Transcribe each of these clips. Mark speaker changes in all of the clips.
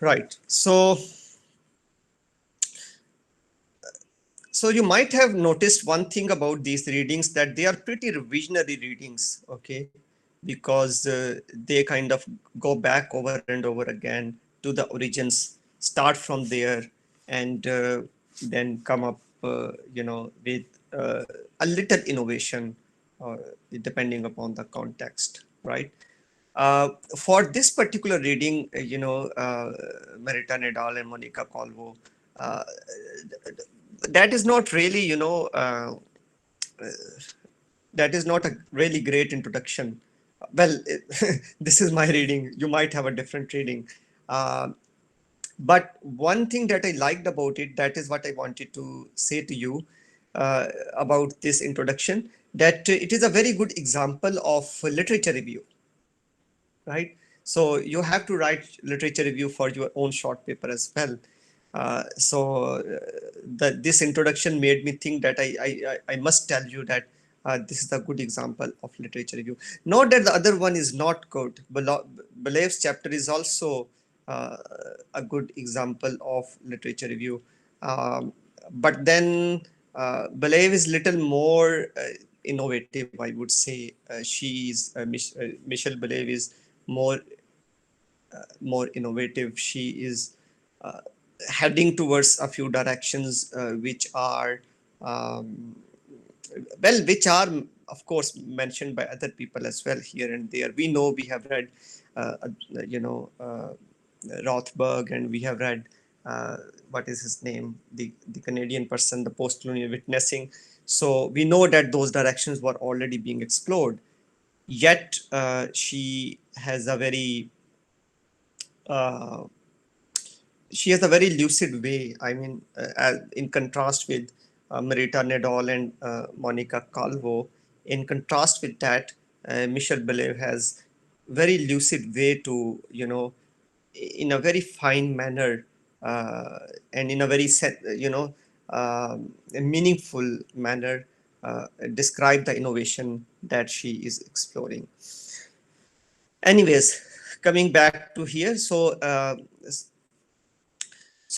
Speaker 1: Right. So you might have noticed one thing about these readings, that they are pretty revisionary readings, okay? Because they kind of go back over and over again to the origins, start from there, and then come up, with a little innovation, uh, depending upon the context, right? For this particular reading, Marita, Nadal, and Monica Calvo, uh, that is not really, that is not a really great introduction. Well, this is my reading. You might have a different reading. Uh, but one thing that I liked about it, that is what I wanted to say to you about this introduction, that it is a very good example of literature review, right? So you have to write literature review for your own short paper as well. This introduction made me think that I must tell you that this is a good example of literature review. Not that the other one is not good. Balaev's chapter is also uh, a good example of literature review. Um, but then Balaev is little more innovative, I would say. Michelle Balaev is more more innovative. She is uh, heading towards a few directions which are um, which are of course mentioned by other people as well here and there. We know, we have read, you know, Rothberg, and we have read what is his name, the Canadian person, the post-colonial witnessing. So we know that those directions were already being explored. Yet uh, she has a very lucid way. I mean, in contrast with Marita, Nadal, and Monica Calvo, in contrast with that, Michelle Belev has very lucid way to, in a very fine manner, and in a very meaningful manner, describe the innovation that she is exploring. Anyways, coming back to here, so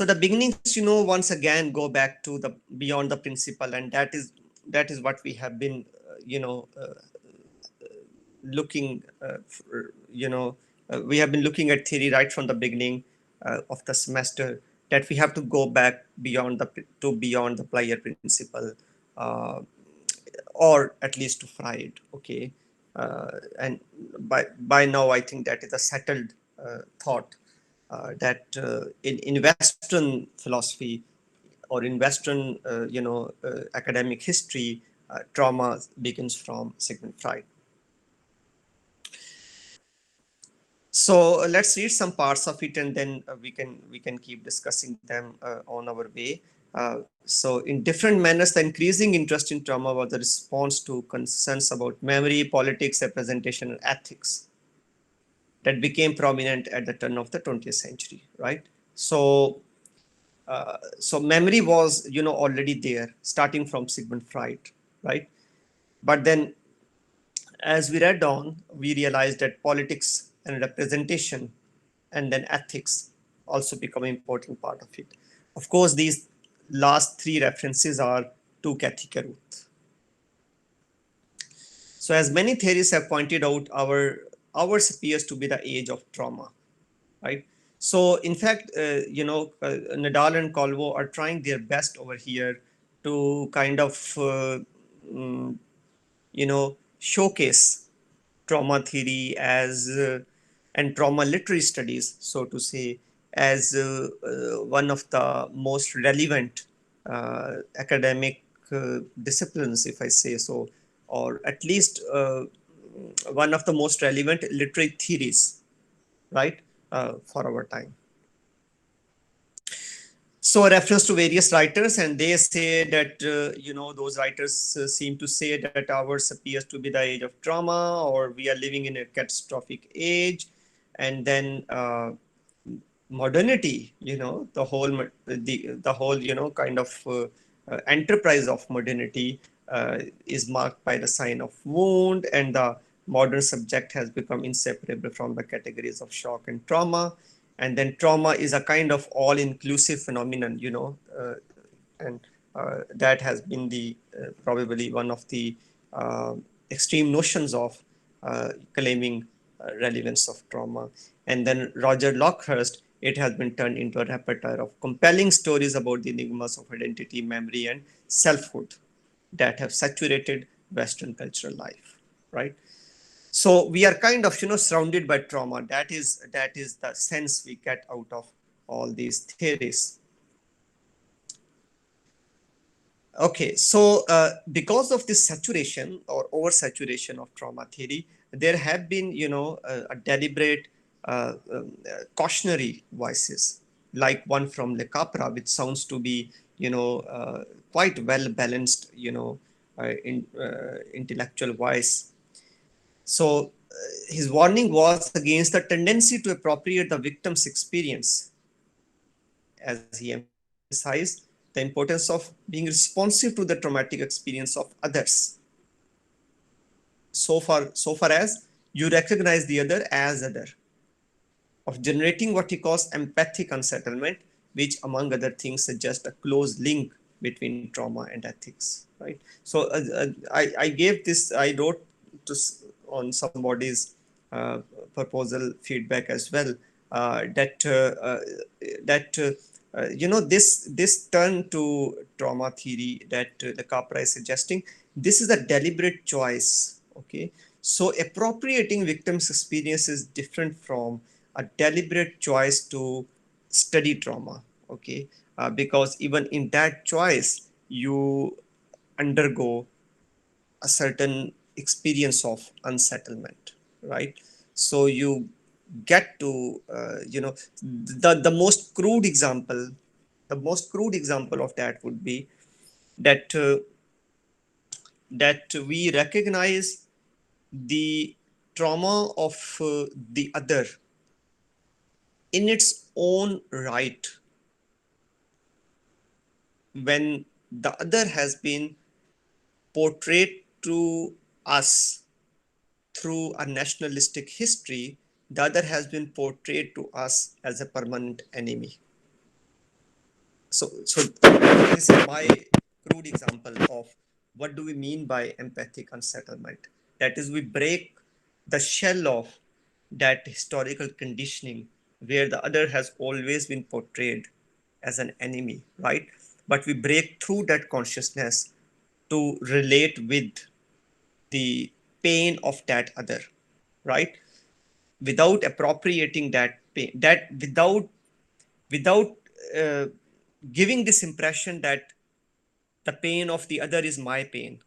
Speaker 1: the beginnings, once again go back to the beyond the principle, and that is what we have been, looking, we have been looking at theory right from the beginning of the semester, that we have to go back beyond the player principle, uh, or at least to Freud, okay. And by now I think that is a settled thought, that in Western philosophy, or in Western, academic history, trauma begins from Sigmund Freud. So let's read some parts of it, and then we can keep discussing them on our way. So in different manners, the increasing interest in trauma was a response to concerns about memory, politics, representation, and ethics that became prominent at the turn of the 20th century, right? So memory was, already there, starting from Sigmund Freud, right? But then, as we read on, we realized that politics and representation, and then ethics, also become an important part of it. Of course, these last three references are to Kathy Caruth. So, as many theorists have pointed out, ours appears to be the age of trauma, right? So, in fact, Nadal and Calvo are trying their best over here to kind of, mm, showcase trauma theory as and trauma literary studies, so to say, as one of the most relevant academic disciplines, if I say so, or at least one of the most relevant literary theories, right, for our time. So a reference to various writers, and they say that those writers seem to say that ours appears to be the age of trauma, or we are living in a catastrophic age, and then modernity, the whole, kind of enterprise of modernity is marked by the sign of wound and the modern subject has become inseparable from the categories of shock and trauma. And then trauma is a kind of all-inclusive phenomenon, and that has been the probably one of the uh, extreme notions of claiming relevance of trauma. And then Roger Lockhurst, it has been turned into a repertoire of compelling stories about the enigmas of identity, memory, and selfhood that have saturated Western cultural life, right? So we are kind of surrounded by trauma. That is the sense we get out of all these theories. Okay, so because of this saturation or oversaturation of trauma theory, there have been, a deliberate cautionary voices, like one from Le Capra, which sounds to be, quite well balanced, intellectual voice. So his warning was against the tendency to appropriate the victim's experience, as he emphasized the importance of being responsive to the traumatic experience of others, so far as you recognize the other as other, of generating what he calls empathic unsettlement, which among other things suggests a close link between trauma and ethics, right? So I gave this, I wrote to on somebody's proposal feedback as well, that this turn to trauma theory that the Capra is suggesting, this is a deliberate choice. Okay, so appropriating victims' experience is different from a deliberate choice to study trauma. Okay, because even in that choice, you undergo a certain experience of unsettlement, right? So you get to the most crude example, of that would be that we recognize the trauma of the other in its own right when the other has been portrayed to us through a nationalistic history. The other has been portrayed to us as a permanent enemy. So this is my crude example of what do we mean by empathic unsettlement. That is, we break the shell of that historical conditioning where the other has always been portrayed as an enemy, right? But we break through that consciousness to relate with the pain of that other, right? Without appropriating that pain, that without uh, giving this impression that the pain of the other is my pain.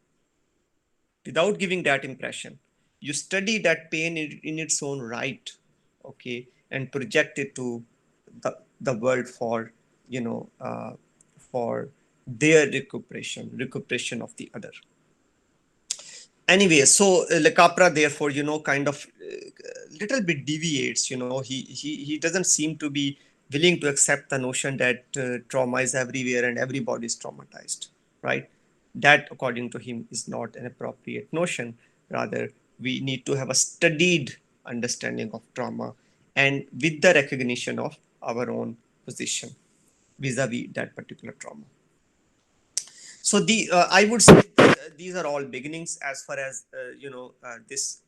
Speaker 1: Without giving that impression, you study that pain in its own right, okay, and project it to the world for you know uh, for their recuperation of the other. Anyway, so Le Capra, therefore, kind of little bit deviates. He doesn't seem to be willing to accept the notion that trauma is everywhere and everybody is traumatized, right? That, according to him, is not an appropriate notion. Rather, we need to have a studied understanding of trauma and with the recognition of our own position vis-a-vis that particular trauma. So I would say these are all beginnings as far as this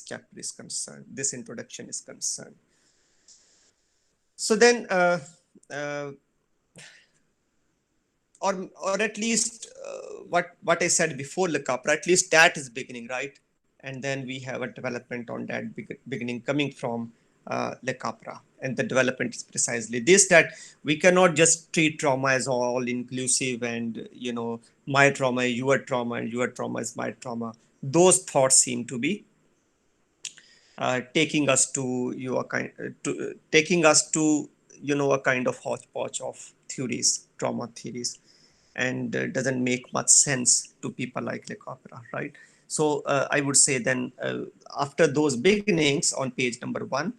Speaker 1: chapter is concerned, this introduction is concerned. So then uh, or at least what I said before Le Capra, at least that is beginning, right? And then we have a development on that beginning coming from Le Capra, and the development is precisely this, that we cannot just treat trauma as all inclusive and my trauma, your trauma, and your trauma is my trauma. Those thoughts seem to be taking us to taking us to a kind of hodgepodge of theories, trauma theories, and doesn't make much sense to people like Le Capra, right? So I would say then after those beginnings on page number 1,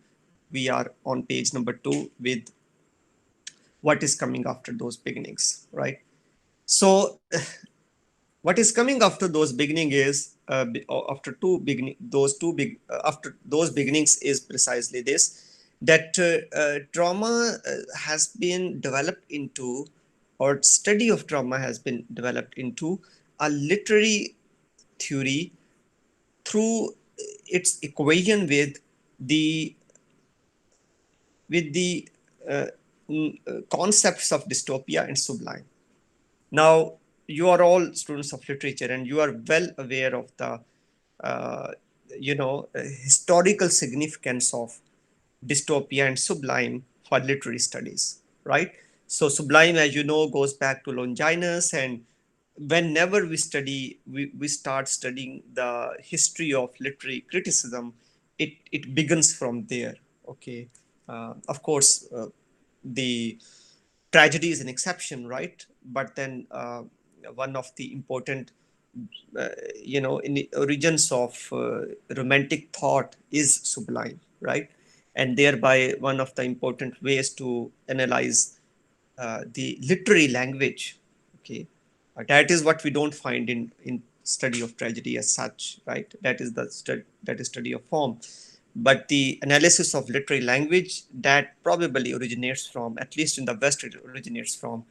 Speaker 1: we are on page number 2 with what is coming after those beginnings, right? So What is coming after those beginning is after two beginning those two big after those beginnings is precisely this, that trauma has been developed into, or study of trauma has been developed into a literary theory through its equation the with the uh, concepts of dystopia and sublime. Now, you are all students of literature and you are well aware of the uh, historical significance of dystopia and sublime for literary studies, right? So sublime, as you know, goes back to Longinus, and whenever we start studying the history of literary criticism, it begins from there. Okay, of course, the tragedy is an exception, right? But then one of the important, in the origins of romantic thought is sublime, right? And thereby one of the important ways to analyze the literary language. Okay, that is what we don't find in study of tragedy as such, right? That is that is study of form, but the analysis of literary language, that probably originates from, at least in the West, it originates from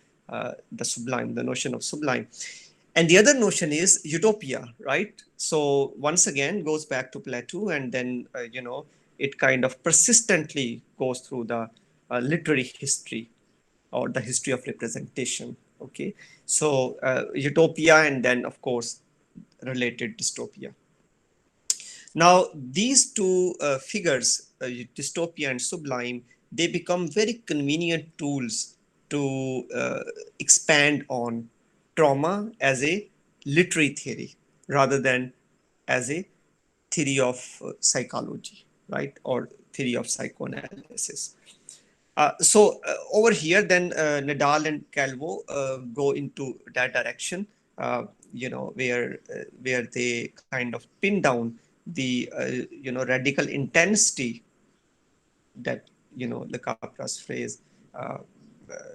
Speaker 1: the sublime, the notion of sublime. And the other notion is utopia, right? So once again goes back to Plato, and then it kind of persistently goes through the literary history, or the history of representation. Okay, so utopia, and then of course related dystopia. Now, these two figures, dystopia and sublime, they become very convenient tools to expand on trauma as a literary theory rather than as a theory of psychology, right? Or theory of psychoanalysis. Over here, then Nadal and Calvo go into that direction, where they kind of pin down the radical intensity that Le Capra's phrase. Uh, uh,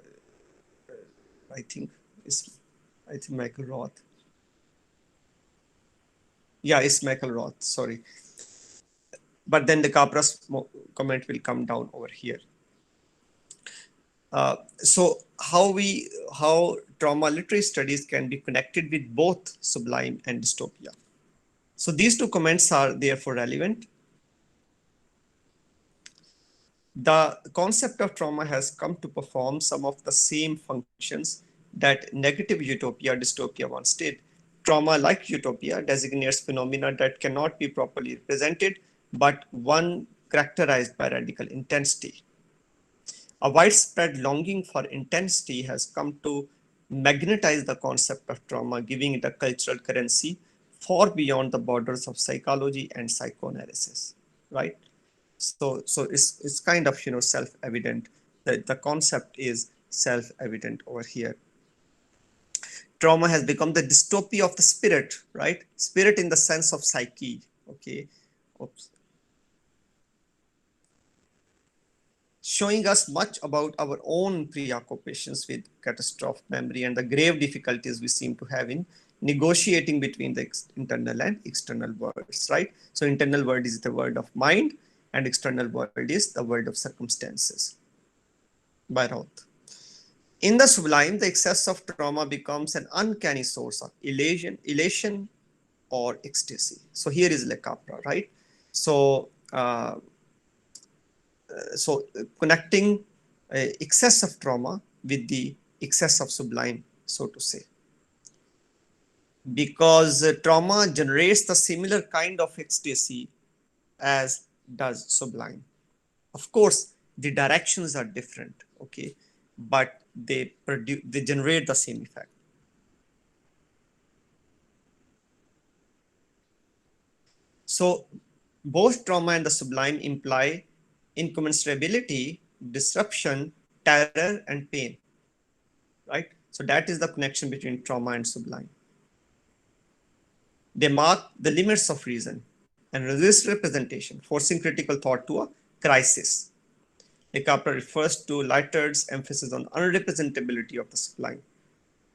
Speaker 1: I think is I think Michael Roth. Yeah, it's Michael Roth. Sorry, but then the Capra's comment will come down over here. So how trauma literary studies can be connected with both sublime and dystopia. So these two comments are therefore relevant. The concept of trauma has come to perform some of the same functions that negative utopia dystopia once did. Trauma, like utopia, designates phenomena that cannot be properly represented, but one characterized by radical intensity. A widespread longing for intensity has come to magnetize the concept of trauma, giving it a cultural currency far beyond the borders of psychology and psychoanalysis. Right? So it's kind of self-evident that the concept is self-evident over here. Trauma has become the dystopia of the spirit, right? Spirit in the sense of psyche. Okay. Oops. Showing us much about our own preoccupations with catastrophe memory and the grave difficulties we seem to have in negotiating between the internal and external worlds, right? So internal world is the world of mind, and external world is the world of circumstances. By Roth. In the sublime, the excess of trauma becomes an uncanny source of elation or ecstasy. So here is Le Capra, right? So connecting excess of trauma with the excess of sublime, so to say, because trauma generates the similar kind of ecstasy as does sublime. Of course, the directions are different, okay, but they generate the same effect. So both trauma and the sublime imply incommensurability, disruption, terror, and pain, right? So that is the connection between trauma and sublime. They mark the limits of reason and resist representation, forcing critical thought to a crisis. Le Capra refers to Lyotard's emphasis on unrepresentability of the sublime.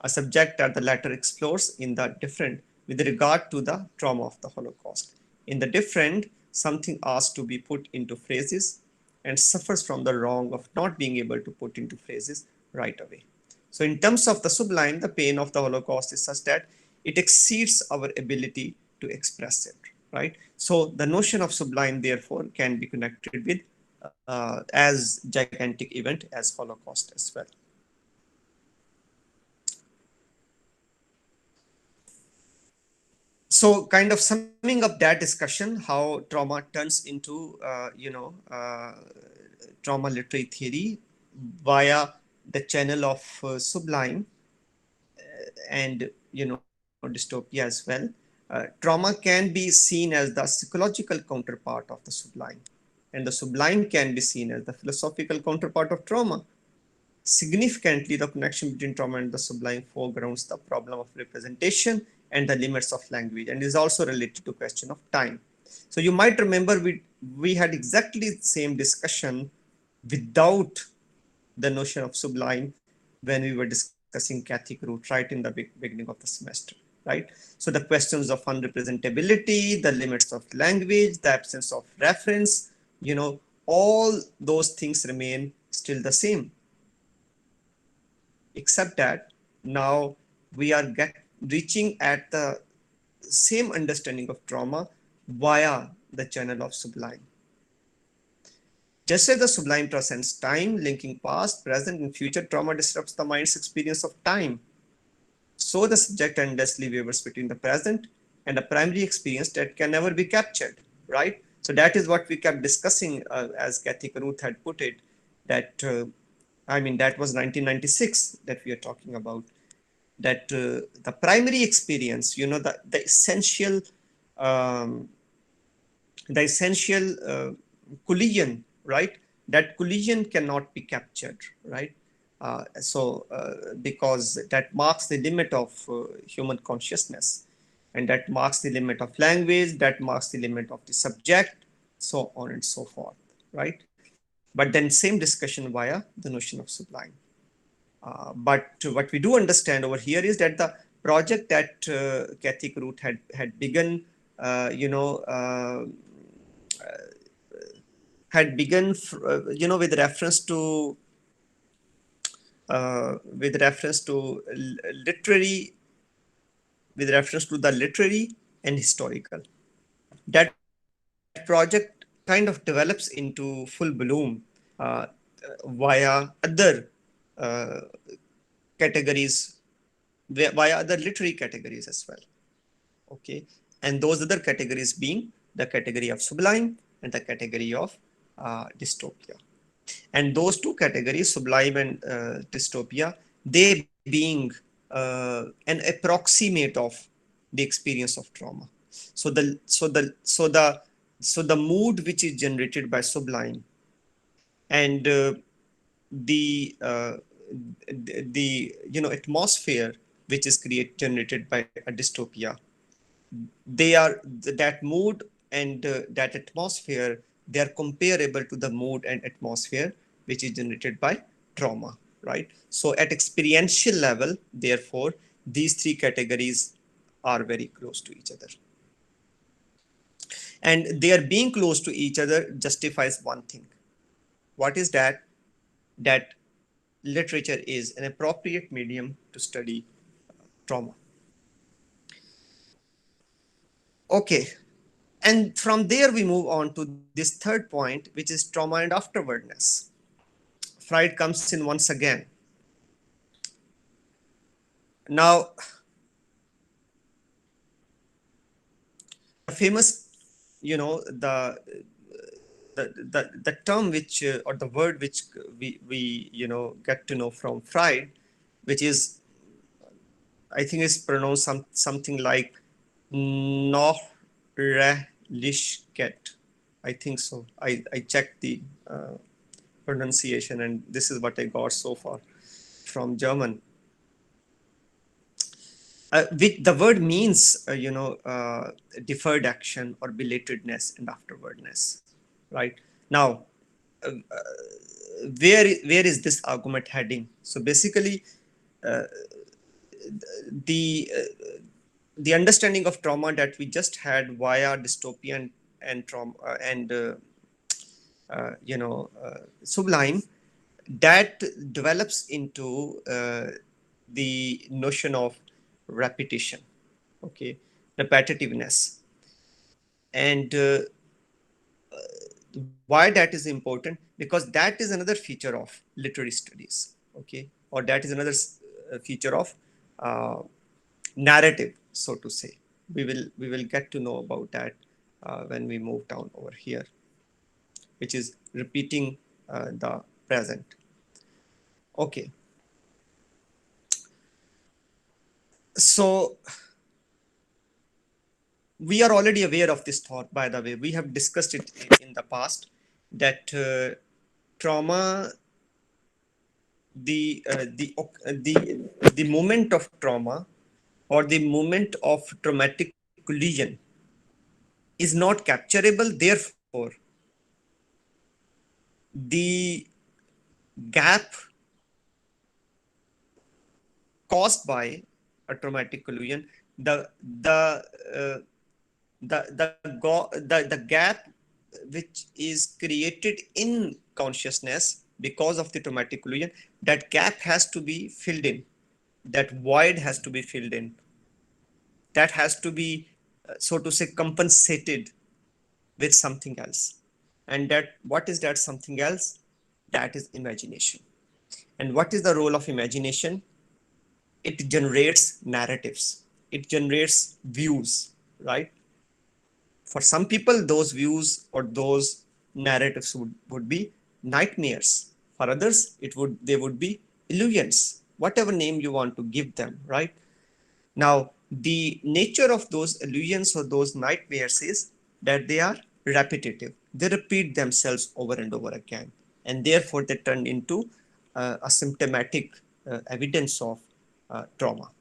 Speaker 1: a subject that the latter explores in the different with regard to the trauma of the Holocaust. In the different, something asks to be put into phrases and suffers from the wrong of not being able to put into phrases right away. So, in terms of the sublime, the pain of the Holocaust is such that it exceeds our ability to express it, right? So, the notion of sublime, therefore, can be connected with as gigantic event as Holocaust as well. So kind of summing up that discussion, how trauma turns into trauma literary theory via the channel of Sublime and dystopia as well. Trauma can be seen as the psychological counterpart of the sublime, and the sublime can be seen as the philosophical counterpart of trauma. Significantly, the connection between trauma and the sublime foregrounds the problem of representation and the limits of language, and is also related to question of time. So you might remember we had exactly the same discussion without the notion of sublime when we were discussing Catholic root right in the beginning of the semester, right? So the questions of unrepresentability, the limits of language, the absence of reference, all those things remain still the same, except that now we are reaching at the same understanding of trauma via the channel of sublime. Just as the sublime transcends time, linking past, present, and future, trauma disrupts the mind's experience of time. So the subject endlessly wavers between the present and a primary experience that can never be captured, right? So that is what we kept discussing, as Kathy Karuth had put it, that that was 1996 that we are talking about. That the primary experience, um, the essential collision, right? That collision cannot be captured, right? Because that marks the limit of human consciousness, and that marks the limit of language, that marks the limit of the subject, so on and so forth, right? But then same discussion via the notion of sublime. But what we do understand over here is that the project that Kathy Root had begun, had begun, with reference to literary, with reference to the literary and historical. That project kind of develops into full bloom uh, via other uh, categories, via other literary categories as well. Okay, and those other categories being the category of sublime and the category of dystopia. And those two categories, sublime and dystopia, they being an approximate of the experience of trauma. So the mood which is generated by sublime, and the atmosphere which is generated by a dystopia, they are that mood and that atmosphere, they are comparable to the mood and atmosphere which is generated by trauma, right? So at experiential level, therefore, these three categories are very close to each other, and their being close to each other justifies one thing. What is that? That literature is an appropriate medium to study trauma. Okay, and from there we move on to this third point, which is trauma and afterwardness. Freud comes in once again. Now, the famous, the term which or the word which we get to know from Freud, which is, I think is pronounced something like Nohrelichkeit. I think so. I checked the pronunciation, and this is what I got so far from German. Which the word means, deferred action or belatedness and afterwardness, right? Now, uh, where is this argument heading? So basically, uh, the the understanding of trauma that we just had via dystopia and trauma and sublime, that develops into the notion of repetition, okay, repetitiveness. And why that is important? Because that is another feature of literary studies, okay, or that is another feature of uh, narrative, so to say. We will get to know about that when we move down over here, which is repeating the present. Okay, so we are already aware of this thought, by the way. We have discussed it in the past that trauma, the moment of trauma or the moment of traumatic collision is not capturable. Therefore, the gap caused by a traumatic collision, the the uh, the gap which is created in consciousness because of the traumatic collision, that gap has to be filled in, that void has to be filled in, that has to be so to say compensated with something else. And that, what is that something else? That is imagination. And what is the role of imagination? It generates narratives, it generates views, right? For some people, those views or those narratives would be nightmares. For others, it would they would be illusions, whatever name you want to give them, right? Now, the nature of those illusions or those nightmares is that they are repetitive. They repeat themselves over and over again, and therefore they turn into a symptomatic evidence of trauma.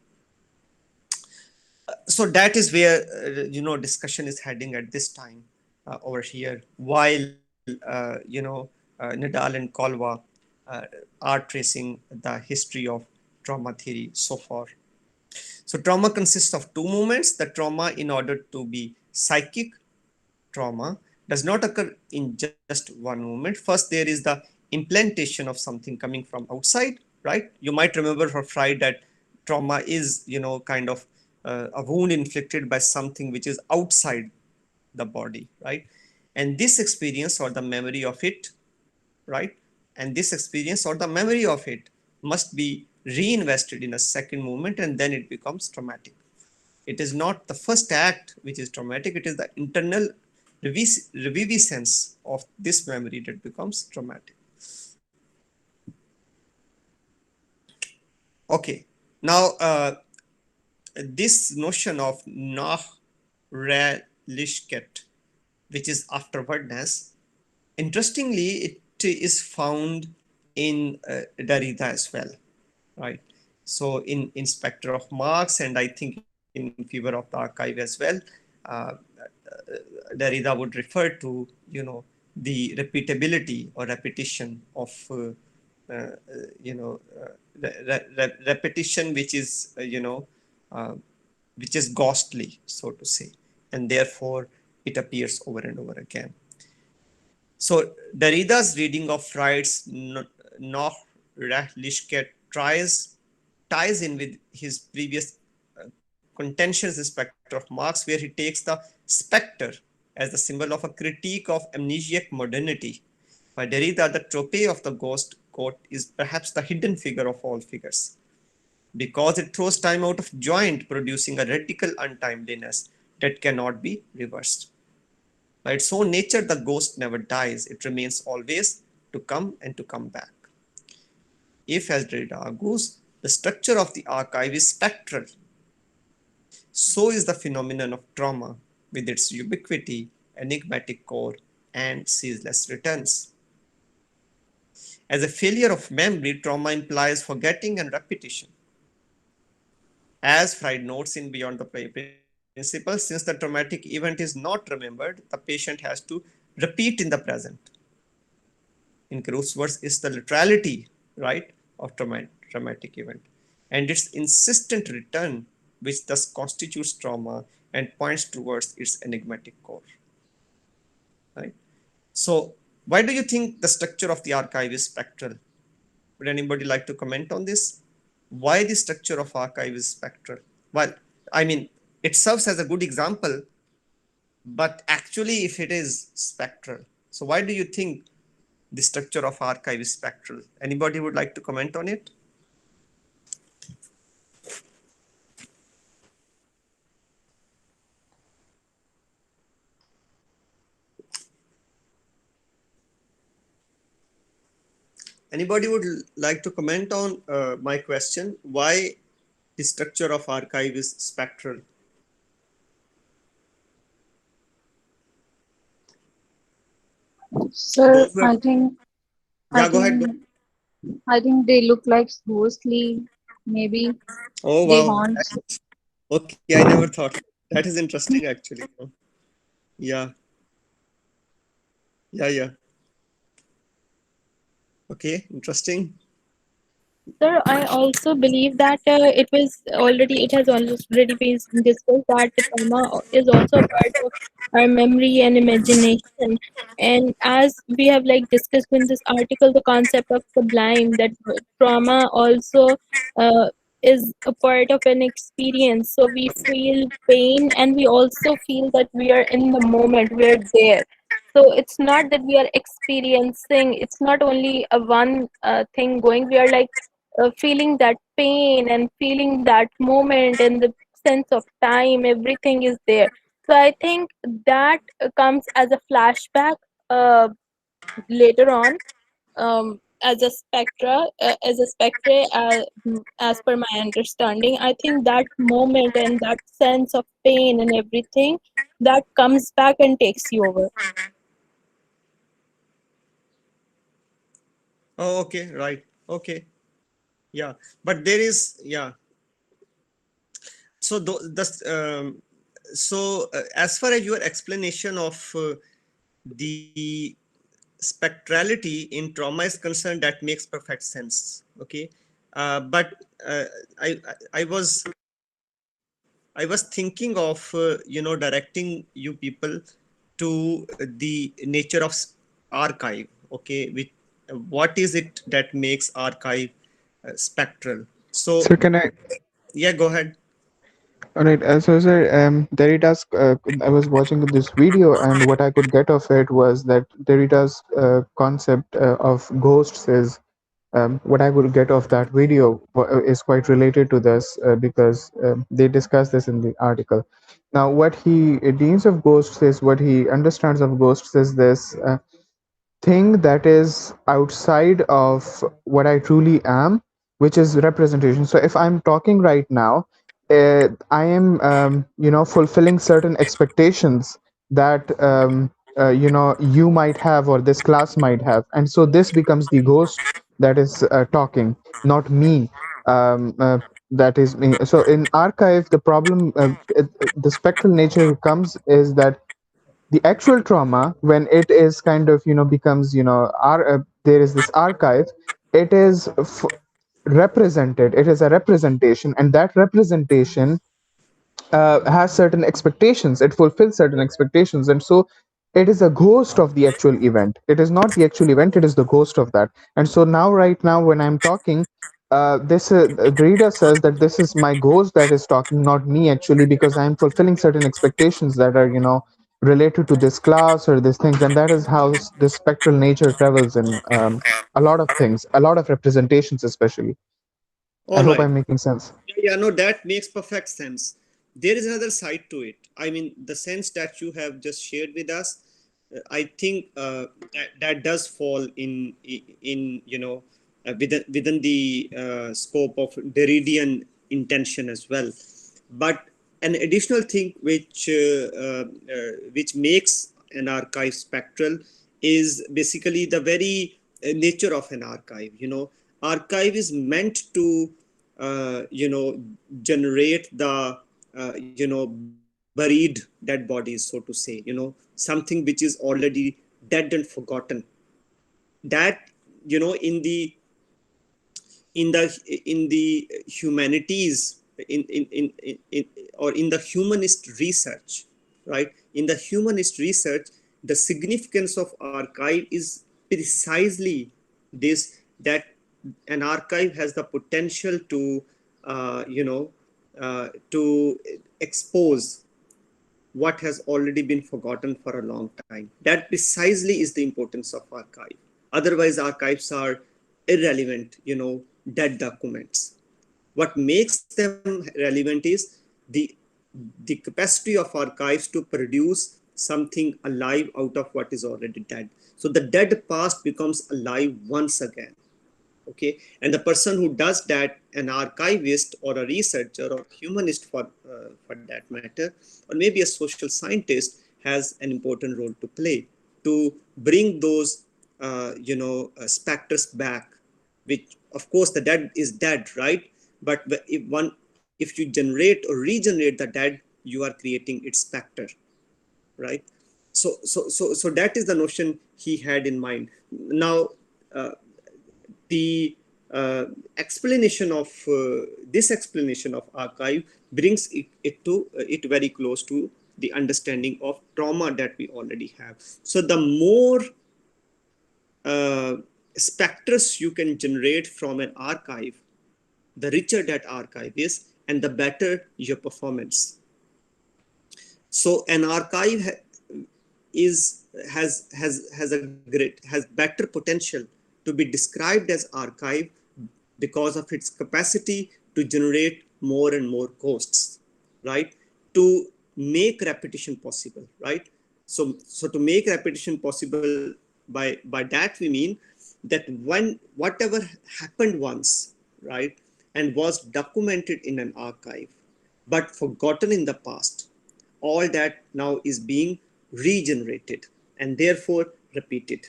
Speaker 1: So that is where discussion is heading at this time over here, while Nadal and Calvo uh, are tracing the history of trauma theory so far. So trauma consists of two moments. The trauma, in order to be psychic trauma, does not occur in just one moment. First, there is the implantation of something coming from outside, right? You might remember for Freud that trauma is, kind of a wound inflicted by something which is outside the body, right? And this experience or the memory of it, right? And this experience or the memory of it must be reinvested in a second moment, and then it becomes traumatic. It is not the first act which is traumatic, it is the internal reviviscence of this memory that becomes traumatic. Okay, now this notion of Nachrelichkeit, which is afterwardness, interestingly, it is found in Derrida as well, right? So in Spectre of Marx, and I think in Fever of the Archive as well, uh, Derrida would refer to, the repeatability or repetition of, uh, you know, repetition, which is, uh, which is ghostly, so to say, and therefore it appears over and over again. So Derrida's reading of Freud's Nachrelichkeit ties in with his previous contentions in Spectre of Marx, where he takes the spectre as the symbol of a critique of amnesiac modernity. By Derrida, the trope of the ghost court is perhaps the hidden figure of all figures, because it throws time out of joint, producing a radical untimeliness that cannot be reversed. By its own nature, the ghost never dies, it remains always to come and to come back. If, as Derrida argues, the structure of the archive is spectral, so is the phenomenon of trauma with its ubiquity, enigmatic core, and ceaseless returns. As a failure of memory, trauma implies forgetting and repetition. As Freud notes in Beyond the Principle, since the traumatic event is not remembered, the patient has to repeat in the present. In Cruz's words, is the literality, right, of traumatic event. and its insistent return, which thus constitutes trauma and points towards its enigmatic core. Right? So, why do you think the structure of the archive is spectral? Would anybody like to comment on this? Why the structure of archive is spectral? Well, I mean, it serves as a good example, but actually, if it is spectral, so why do you think the structure of archive is spectral? Anybody would like to comment on it? Anybody would like to comment on my question? Why the structure of archive is spectral?
Speaker 2: Sir,
Speaker 1: Those were,
Speaker 2: I
Speaker 1: yeah, go ahead.
Speaker 2: think, I think they look like ghostly. Maybe
Speaker 1: Oh
Speaker 2: they
Speaker 1: wow.
Speaker 2: haunt.
Speaker 1: Okay, I never thought. That is interesting actually. Yeah, yeah. Okay, interesting.
Speaker 3: Sir, I also believe that it has already been discussed that the trauma is also a part of our memory and imagination. And as we have like discussed in this article, the concept of sublime, that trauma also uh, is a part of an experience. So we feel pain and we also feel that we are in the moment, we are there. So it's not that we are experiencing, it's not only a one thing going, we are like feeling that pain and feeling that moment and the sense of time, everything is there. So I think that comes as a flashback uh, later on, as a spectre, as per my understanding. I think that moment and that sense of pain and everything that comes back and takes you over.
Speaker 1: Oh, okay, right. Okay, yeah. But there is, yeah. So as far as your explanation of the spectrality in trauma is concerned, that makes perfect sense. Okay, but uh, I was thinking of directing you people to the nature of archive. Okay, which what is it that makes archive spectral? So
Speaker 4: So can I?
Speaker 1: yeah, go ahead.
Speaker 4: All right. So sir, Derrida's. I was watching this video, and what I could get of it was that Derrida's concept of ghosts is what I would get of that video is quite related to this because they discuss this in the article. Now, what he deems of ghosts is what he understands of ghosts is this. Thing that is outside of what I truly am, which is representation. So if I'm talking right now, I am, fulfilling certain expectations that, you might have or this class might have. And so this becomes the ghost that is talking, not me. That is me. So in archive, the problem, the spectral nature comes is that the actual trauma when it is kind of becomes there is this archive. It is represented, it is a representation, and that representation has certain expectations, it fulfills certain expectations, and so it is a ghost of the actual event. It is not the actual event, it is the ghost of that. And so now, right now, when I'm talking, this the reader says that this is my ghost that is talking, not me actually, because I'm fulfilling certain expectations that are related to this class or these things. And that is how this spectral nature travels in a lot of things, a lot of representations especially. I
Speaker 1: All
Speaker 4: hope
Speaker 1: right.
Speaker 4: I'm making sense.
Speaker 1: Yeah, no, that makes perfect sense. There is another side to it. I mean, the sense that you have just shared with us, I think that does fall in within the scope of Derridian intention as well. But an additional thing which makes an archive spectral is basically the very nature of an archive. Archive is meant to generate the buried dead bodies, so to say, something which is already dead and forgotten, that in in the humanities, in or in the humanist research, right? In the humanist research, the significance of archive is precisely this, that an archive has the potential to to expose what has already been forgotten for a long time. That precisely is the importance of archive. Otherwise, archives are irrelevant, dead documents. What makes them relevant is the the capacity of archives to produce something alive out of what is already dead. So the dead past becomes alive once again. Okay, and the person who does that, an archivist or a researcher or humanist for that matter, or maybe a social scientist, has an important role to play to bring those specters back, which of course the dead is dead, right? But if you generate or regenerate the dead, you are creating its specter, right? So that is the notion he had in mind. Now uh, the explanation of this explanation of archive brings it very close to the understanding of trauma that we already have. So the more uh, specters you can generate from an archive, the richer that archive is, and the better your performance. So an archive is has a great, has better potential to be described as archive because of its capacity to generate more and more ghosts, right? To make repetition possible, right? So to make repetition possible, by that we mean that when whatever happened once, right, and was documented in an archive but forgotten in the past, all that now is being regenerated and therefore repeated,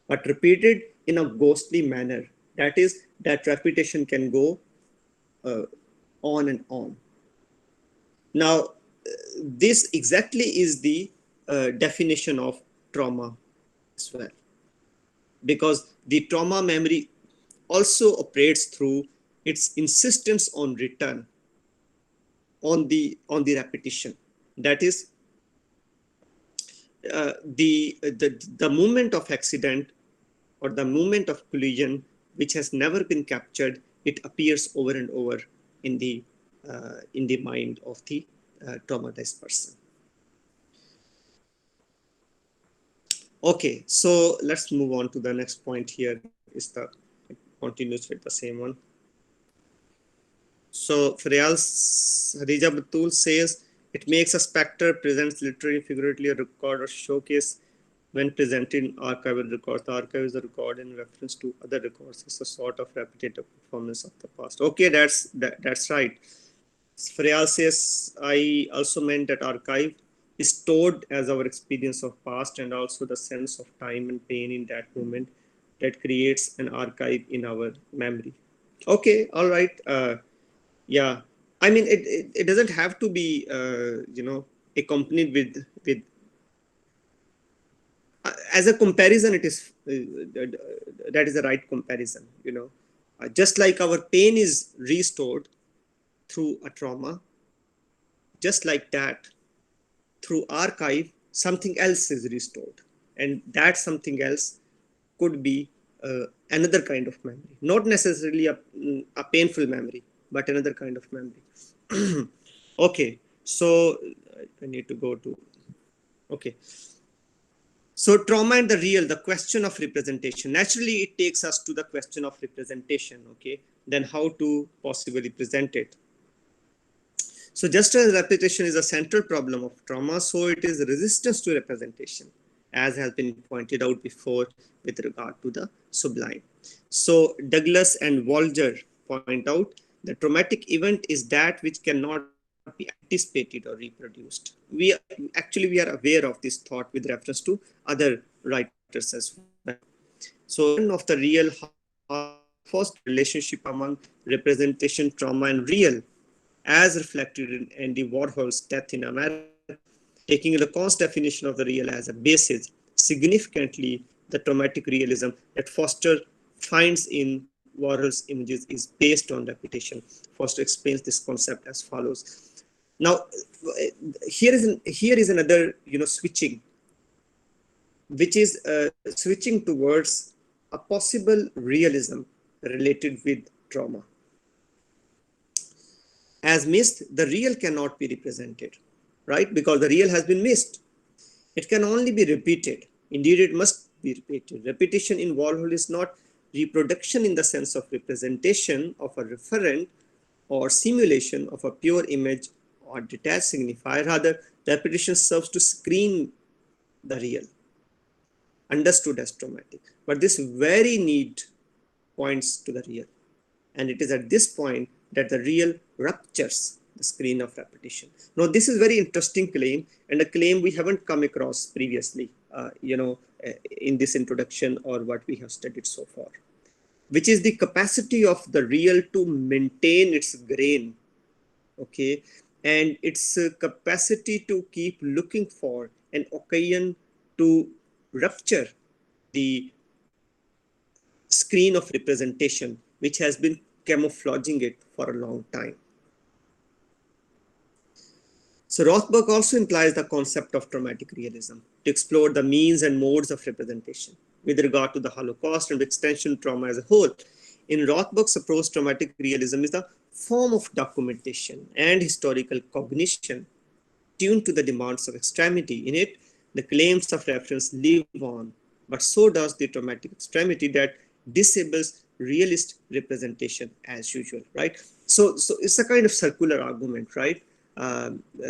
Speaker 1: but repeated in a ghostly manner. That is, that repetition can go uh, on and on. Now, this exactly is the definition of trauma as well, because the trauma memory also operates through its insistence on return, on the repetition. That is, the moment of accident or the moment of collision which has never been captured, it appears over and over in the mind of the traumatized person. Okay, so let's move on to the next point. Here is the, it continues with the same one. So Rija Batul says, it makes a specter, presents literally, figuratively, a record or showcase when presented in archival records. The archive is a record in reference to other records. It's a sort of repetitive performance of the past. Okay, that's right. Freyal says, I also meant that archive is stored as our experience of past and also the sense of time and pain in that moment that creates an archive in our memory. Okay, all right. Yeah, I mean, it doesn't have to be accompanied with as a comparison. It is that is the right comparison. Just like our pain is restored through a trauma, just like that, through archive, something else is restored, and that something else could be another kind of memory, not necessarily a painful memory, but another kind of memory. Okay, so I need to go to, okay. So trauma and the real, the question of representation. Naturally, it takes us to the question of representation, okay? Then how to possibly present it. So just as repetition is a central problem of trauma, so it is resistance to representation, as has been pointed out before with regard to the sublime. So Douglas and Walger point out the traumatic event is that which cannot be anticipated or reproduced. We are aware of this thought with reference to other writers as well. So the question of the real, how to foster relationship among representation, trauma, and real, as reflected in Andy Warhol's Death in America, taking Lacan's definition of the real as a basis, significantly the traumatic realism that Foster finds in Warhol's images is based on repetition. Foster explains this concept as follows. Now, here is another switching, which is switching towards a possible realism related with trauma. As missed, the real cannot be represented, right? Because the real has been missed. It can only be repeated. Indeed, it must be repeated. Repetition in Warhol is not reproduction in the sense of representation of a referent or simulation of a pure image or detached signifier. Rather, repetition serves to screen the real, understood as traumatic. But this very need points to the real. And it is at this point that the real ruptures the screen of repetition. Now, this is very interesting claim, and a claim we haven't come across previously, in this introduction or what we have studied so far, which is the capacity of the real to maintain its grain, okay, and its capacity to keep looking for an occasion to rupture the screen of representation, which has been camouflaging it for a long time. So Rothbard also implies the concept of traumatic realism to explore the means and modes of representation with regard to the Holocaust and extension trauma as a whole. In Rothbard's approach, traumatic realism is the form of documentation and historical cognition tuned to the demands of extremity. In it, the claims of reference live on, but so does the traumatic extremity that disables realist representation as usual, right? So it's a kind of circular argument, right?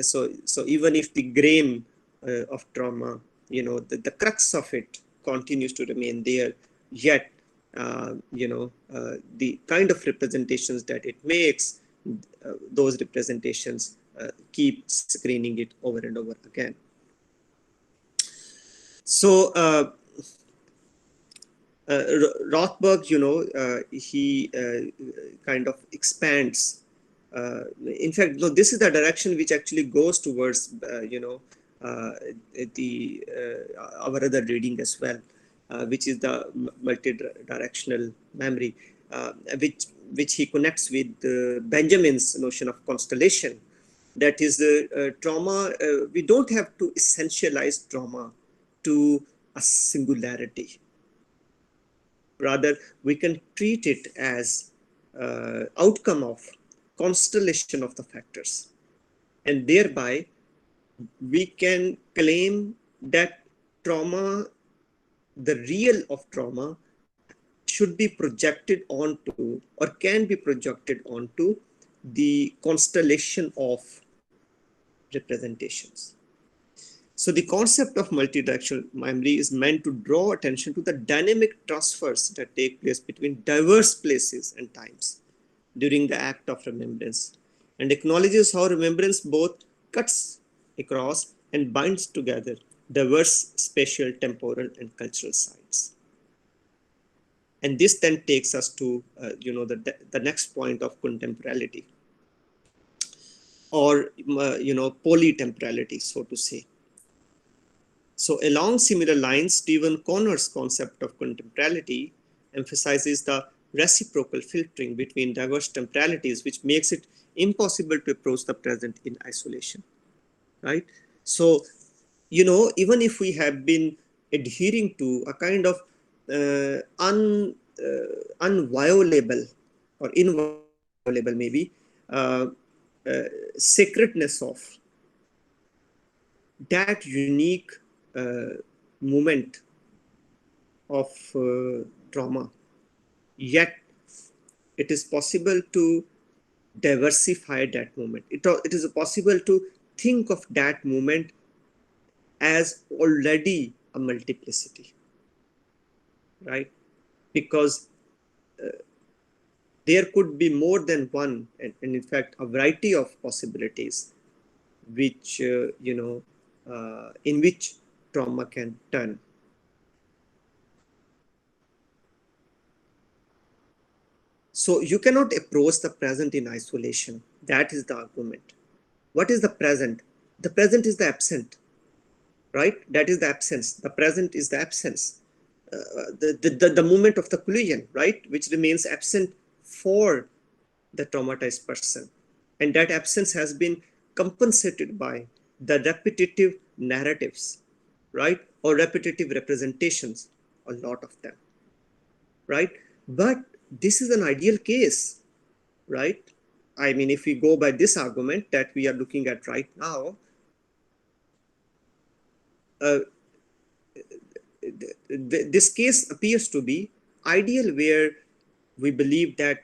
Speaker 1: So even if the grain of trauma, the crux of it continues to remain there, yet the kind of representations that it makes, those representations keep screening it over and over again. So Rothbard, he kind of expands. In fact, no, this is the direction which actually goes towards, our other reading as well, which is the multidirectional memory, which he connects with Benjamin's notion of constellation. That is the trauma. We don't have to essentialize trauma to a singularity. Rather, we can treat it as outcome of constellation of the factors, and thereby we can claim that trauma, the real of trauma, should be projected onto or can be projected onto the constellation of representations. So the concept of multidirectional memory is meant to draw attention to the dynamic transfers that take place between diverse places and times during the act of remembrance, and acknowledges how remembrance both cuts across and binds together diverse spatial, temporal, and cultural sites. And this then takes us to the next point of contemporality, or polytemporality, so to say. So along similar lines, Stephen Connor's concept of contemporality emphasizes the reciprocal filtering between diverse temporalities, which makes it impossible to approach the present in isolation, right? So, even if we have been adhering to a kind of unviolable or inviolable maybe sacredness of that unique moment of trauma, yet it is possible to diversify that moment. It is possible to think of that moment as already a multiplicity, right? Because there could be more than one, and in fact a variety of possibilities which in which trauma can turn. So you cannot approach the present in isolation. That is the argument. What is the present? The present is the absent, right? That is the absence. The present is the absence. the moment of the collision, right, which remains absent for the traumatized person. And that absence has been compensated by the repetitive narratives, right, or repetitive representations, a lot of them, right? But this is an ideal case, right? I mean, if we go by this argument that we are looking at right now, uh, this case appears to be ideal, where we believe that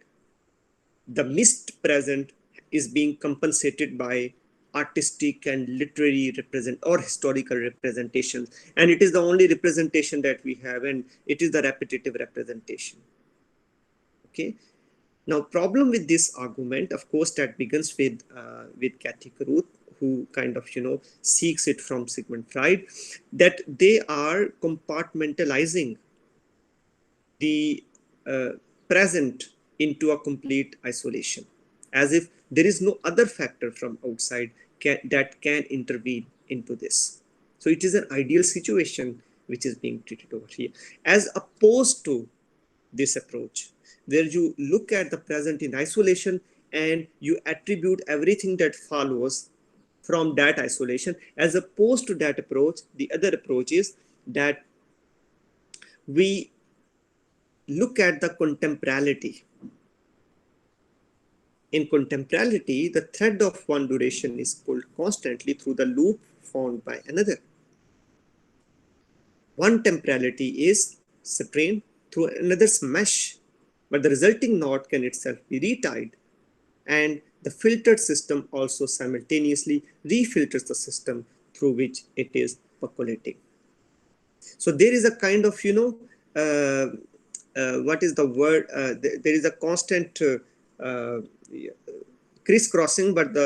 Speaker 1: the missed present is being compensated by artistic and literary represent or historical representations, and it is the only representation that we have, and it is the repetitive representation. Okay. Now, problem with this argument, of course, that begins with Cathy Ruth, who kind of seeks it from Sigmund Freud, that they are compartmentalizing the present into a complete isolation, as if there is no other factor from outside that can intervene into this. So it is an ideal situation which is being treated over here, as opposed to this approach, where you look at the present in isolation and you attribute everything that follows from that isolation. As opposed to that approach, the other approach is that we look at the contemporality. In contemporality, the thread of one duration is pulled constantly through the loop found by another. One temporality is strained through another's mesh, but the resulting knot can itself be retied, and the filtered system also simultaneously refilters the system through which it is percolating. So there is a kind of, what is the word? There is a constant crisscrossing, but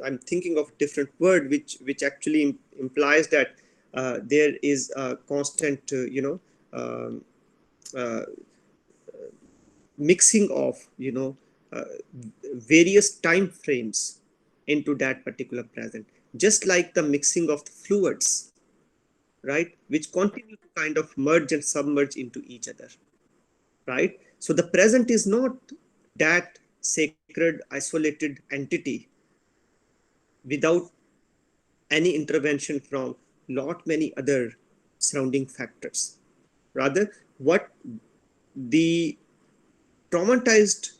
Speaker 1: I'm thinking of different word which actually implies that there is a constant, um, uh, mixing of various time frames into that particular present, just like the mixing of the fluids, right, which continue to kind of merge and submerge into each other, right? So the present is not that sacred isolated entity without any intervention from lot many other surrounding factors. Rather, what the traumatized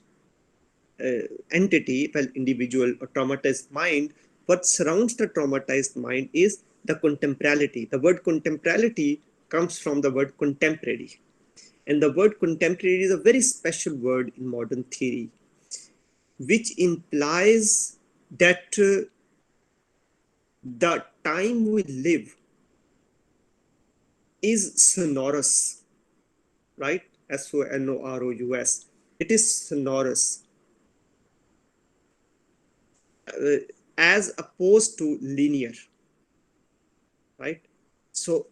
Speaker 1: entity, well, individual or traumatized mind, what surrounds the traumatized mind is the contemporality. The word contemporality comes from the word contemporary. And the word contemporary is a very special word in modern theory, which implies that the time we live is sonorous, right? S-O-N-O-R-O-U-S. It is sonorous, as opposed to linear, right? So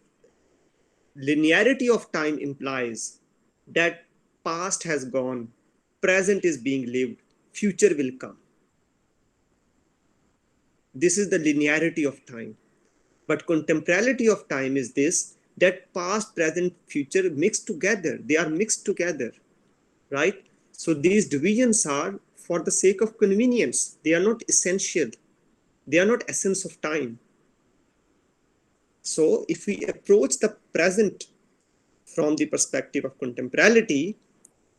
Speaker 1: linearity of time implies that past has gone, present is being lived, future will come. This is the linearity of time. But contemporality of time is this, that past, present, future mixed together. They are mixed together, right? So these divisions are for the sake of convenience. They are not essential. They are not essence of time. So if we approach the present from the perspective of contemporality,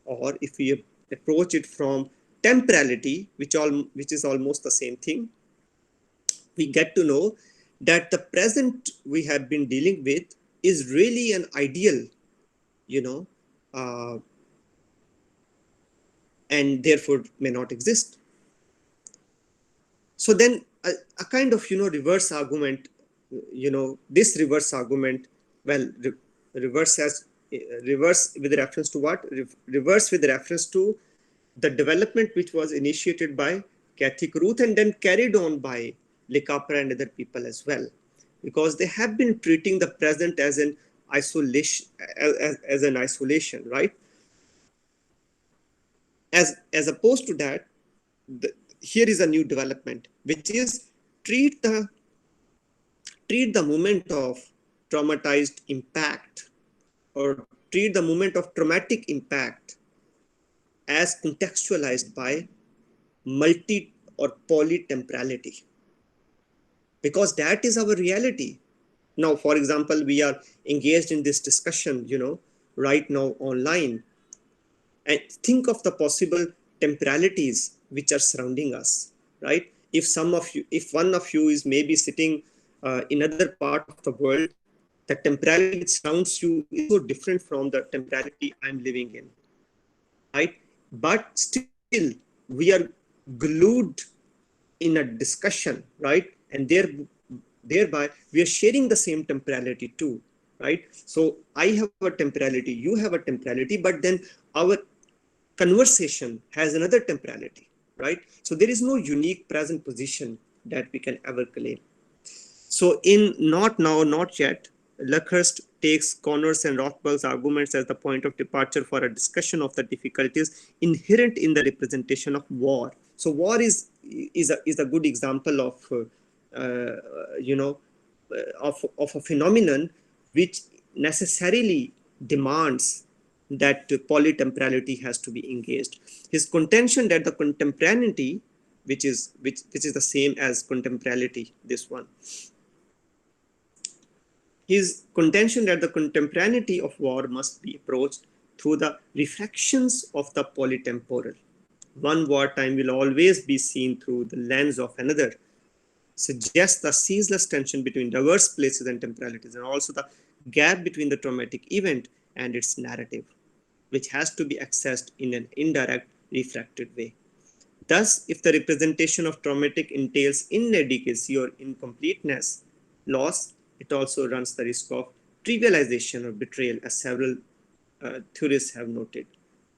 Speaker 1: or if we approach it from temporality, which is almost the same thing, we get to know that the present we have been dealing with is really an ideal, uh, and therefore may not exist. So then a kind of, reverse argument, this reverse argument, well, reverse as reverse with reference to what? Reverse with reference to the development which was initiated by Cathy Ruth and then carried on by Le Capra and other people as well, because they have been treating the present as an isolation, as an isolation, right? As opposed to that, here is a new development, which is treat the moment of traumatized impact or treat the moment of traumatic impact as contextualized by multi or polytemporality, because that is our reality. Now, for example, we are engaged in this discussion, right now online, and think of the possible temporalities which are surrounding us, right? If one of you is maybe sitting in another part of the world, the temporality which surrounds you is so different from the temporality I'm living in, right? But still, we are glued in a discussion, right? And thereby we are sharing the same temporality too, right? So I have a temporality, you have a temporality, but then our conversation has another temporality, right? So there is no unique present position that we can ever claim. So in Not Now, Not Yet, Luckhurst takes Connors and Rothbard's arguments as the point of departure for a discussion of the difficulties inherent in the representation of war. So war is a good example of you know of a phenomenon which necessarily demands that polytemporality has to be engaged. His contention that the contemporaneity, which is the same as contemporality, this one, his contention that the contemporaneity of war must be approached through the reflections of the polytemporal. One wartime will always be seen through the lens of another, suggests the ceaseless tension between diverse places and temporalities, and also the gap between the traumatic event and its narrative, which has to be accessed in an indirect, reflected way. Thus, if the representation of traumatic entails inadequacy or incompleteness, loss, it also runs the risk of trivialization or betrayal, as several theorists have noted.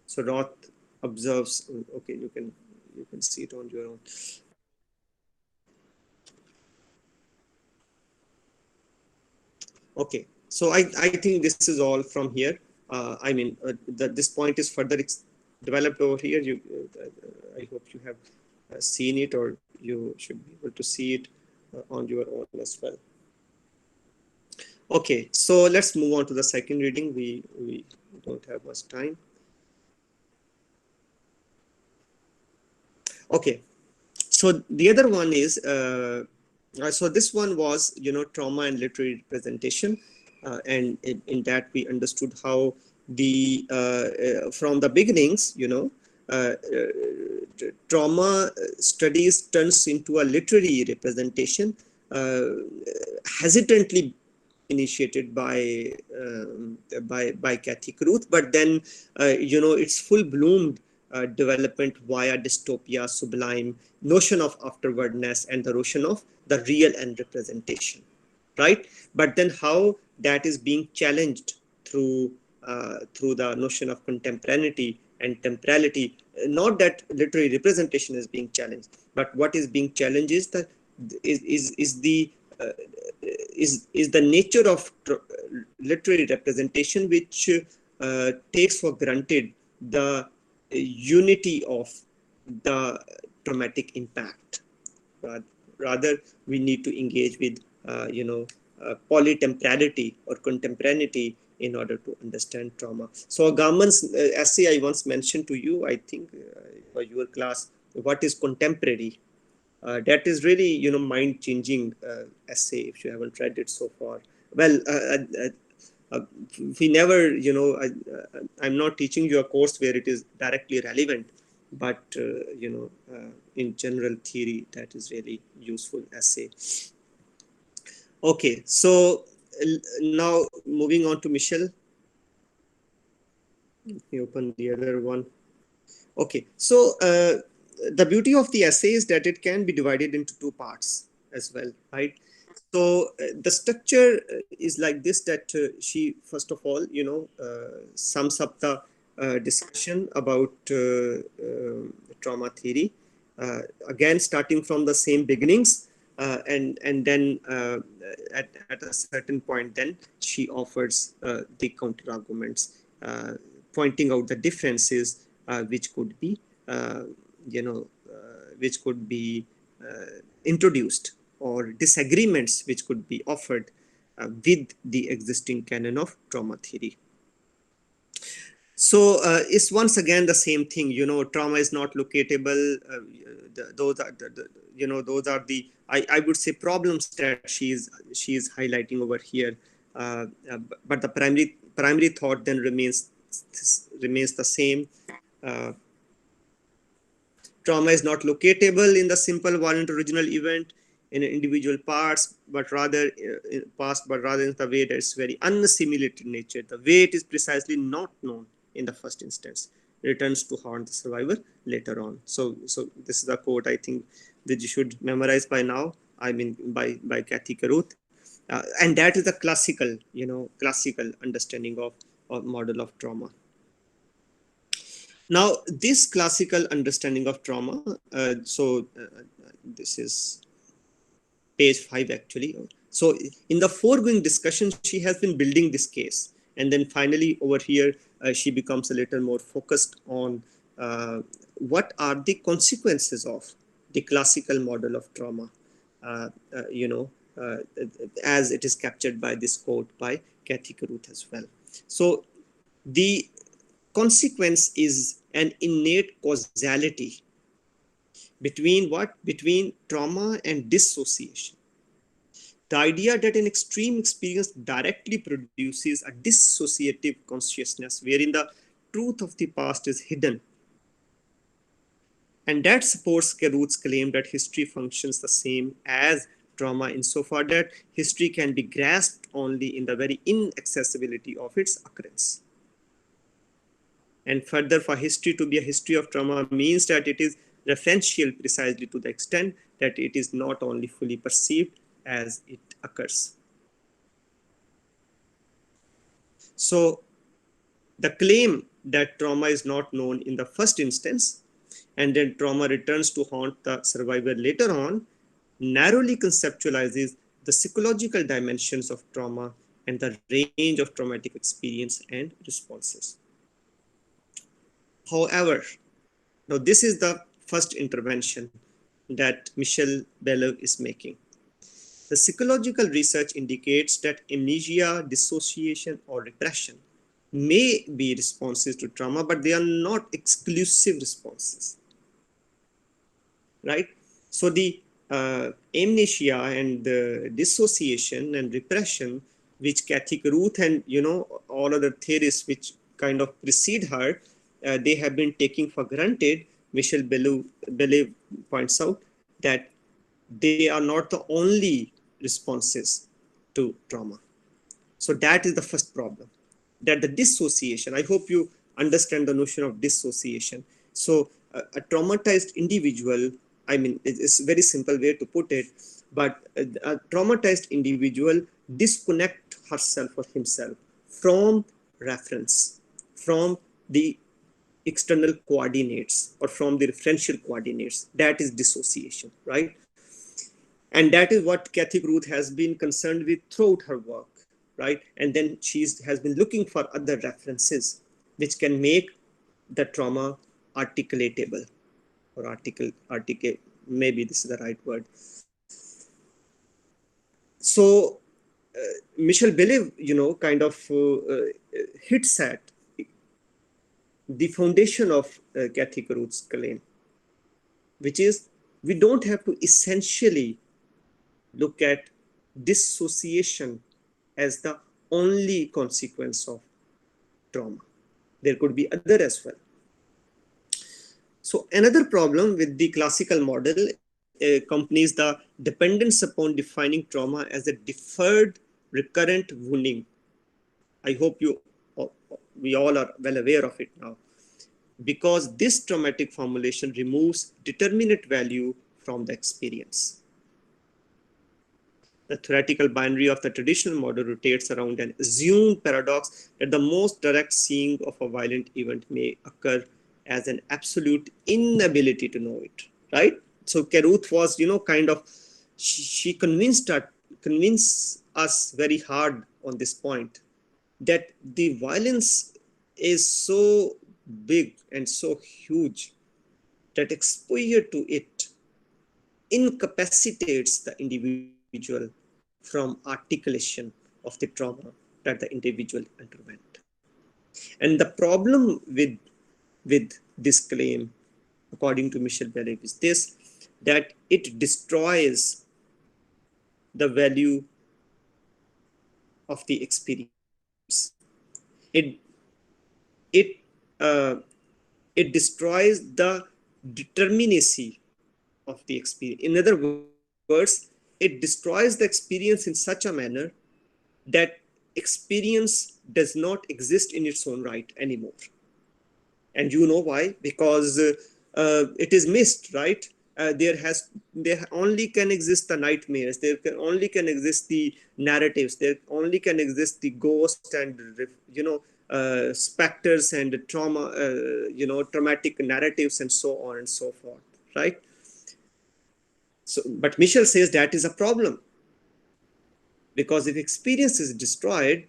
Speaker 1: So Roth observes. Okay, you can see it on your own. Okay, so I think this is all from here. This point is further developed over here. I hope you have seen it, or you should be able to see it on your own as well. Okay, so let's move on to the second reading. We don't have much time. Okay, so the other one is so this one was trauma and literary representation, and in that we understood how the from the beginnings, trauma studies turns into a literary representation, hesitantly initiated by Kathy Kruth, but then it's full bloomed development via dystopia, sublime, notion of afterwardness, and the notion of the real and representation, right? But then how that is being challenged through the notion of contemporaneity and temporality. Not that literary representation is being challenged, but what is being challenged is the is the is the nature of literary representation, which takes for granted the unity of the traumatic impact. Rather, we need to engage with polytemporality or contemporaneity in order to understand trauma. So Garman's essay I once mentioned to you, I think for your class, what is contemporary? That is really mind-changing essay if you haven't read it so far. Well, we never I'm not teaching you a course where it is directly relevant, but in general theory, that is really useful essay. Okay, so now moving on to Michelle. Let me open the other one. Okay, so the beauty of the essay is that it can be divided into two parts as well, right? So the structure is like this, that she first of all sums up the discussion about trauma theory, again starting from the same beginnings, and then at a certain point then she offers the counter arguments, pointing out the differences which could be introduced, or disagreements which could be offered with the existing canon of trauma theory. So it's once again the same thing, trauma is not locatable. Those are those are the, I would say, problems that she is highlighting over here. But the primary thought then remains the same. uh, Trauma is not locatable in the simple violent original event in individual parts, but rather past, but rather in the way that it's very unassimilated nature. The way it is precisely not known in the first instance returns to haunt the survivor later on. So this is a quote I think that you should memorize by now. I mean, by Kathy Caruth, and that is the classical understanding of model of trauma. Now, this classical understanding of trauma, this is page 5 actually. So, in the foregoing discussion, she has been building this case. And then finally, over here, she becomes a little more focused on what are the consequences of the classical model of trauma, uh, uh, you know, uh, as it is captured by this quote by Kathy Caruth as well. So, the consequence is an innate causality between what? Between trauma and dissociation. The idea that an extreme experience directly produces a dissociative consciousness wherein the truth of the past is hidden. And that supports Caruth's claim that history functions the same as trauma insofar that history can be grasped only in the very inaccessibility of its occurrence. And further, for history to be a history of trauma means that it is referential precisely to the extent that it is not only fully perceived as it occurs. So, the claim that trauma is not known in the first instance and then trauma returns to haunt the survivor later on narrowly conceptualizes the psychological dimensions of trauma and the range of traumatic experience and responses. However, now, this is the first intervention that Michel Balaev is making. The psychological research indicates that amnesia, dissociation, or repression may be responses to trauma, but they are not exclusive responses, right? So the amnesia and the dissociation and repression, which Kathy Caruth and all other theorists which kind of precede her, they have been taking for granted. Michel Balaev points out that they are not the only responses to trauma. So that is the first problem, that the dissociation. I hope you understand the notion of dissociation. So a traumatized individual, I mean, it's a very simple way to put it, but a traumatized individual disconnect herself or himself from reference, from the external coordinates or from the referential coordinates. That is dissociation, right? And that is what Kathy Caruth has been concerned with throughout her work, right? And then she has been looking for other references which can make the trauma articulatable or articulate. Maybe this is the right word. So Michel Balaev, kind of hits at the foundation of Kathy Caruth's claim, which is we don't have to essentially look at dissociation as the only consequence of trauma. There could be other as well. So another problem with the classical model accompanies the dependence upon defining trauma as a deferred recurrent wounding. I hope we all are well aware of it now, because this traumatic formulation removes determinate value from the experience. The theoretical binary of the traditional model rotates around an assumed paradox that the most direct seeing of a violent event may occur as an absolute inability to know it, right? So Caruth was, kind of, she convinced us very hard on this point that the violence is so big and so huge that exposure to it incapacitates the individual from articulation of the trauma that the individual underwent. And the problem with this claim, according to Michel Balaev, is this, that it destroys the value of the experience. It it uh, it destroys the determinacy of the experience. In other words, it destroys the experience in such a manner that experience does not exist in its own right anymore. And you know why? Because it is missed, right? There only can exist the nightmares, only can exist the narratives, there only can exist the ghost and specters and trauma, traumatic narratives and so on and so forth, right? So but Michel says that is a problem, because if experience is destroyed,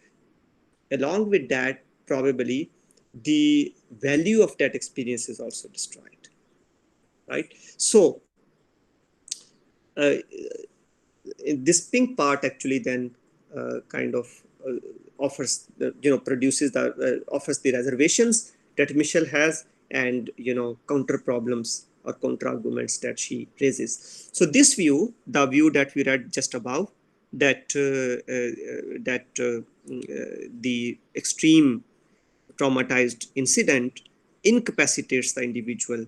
Speaker 1: along with that, probably the value of that experience is also destroyed, right? So uh, this pink part actually then kind of offers produces the offers the reservations that Michel has, and counter problems or counter arguments that she raises. So this view, the view that we read just above, that the extreme traumatized incident incapacitates the individual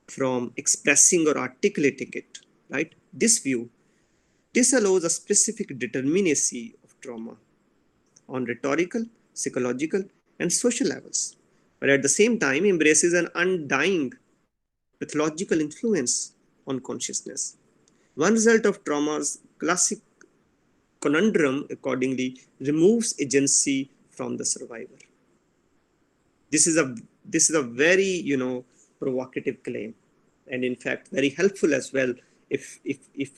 Speaker 1: from expressing or articulating it, right? This view disallows a specific determinacy of trauma on rhetorical, psychological, and social levels, but at the same time embraces an undying pathological influence on consciousness. One result of trauma's classic conundrum, accordingly, removes agency from the survivor. This is a very provocative claim, and in fact very helpful as well if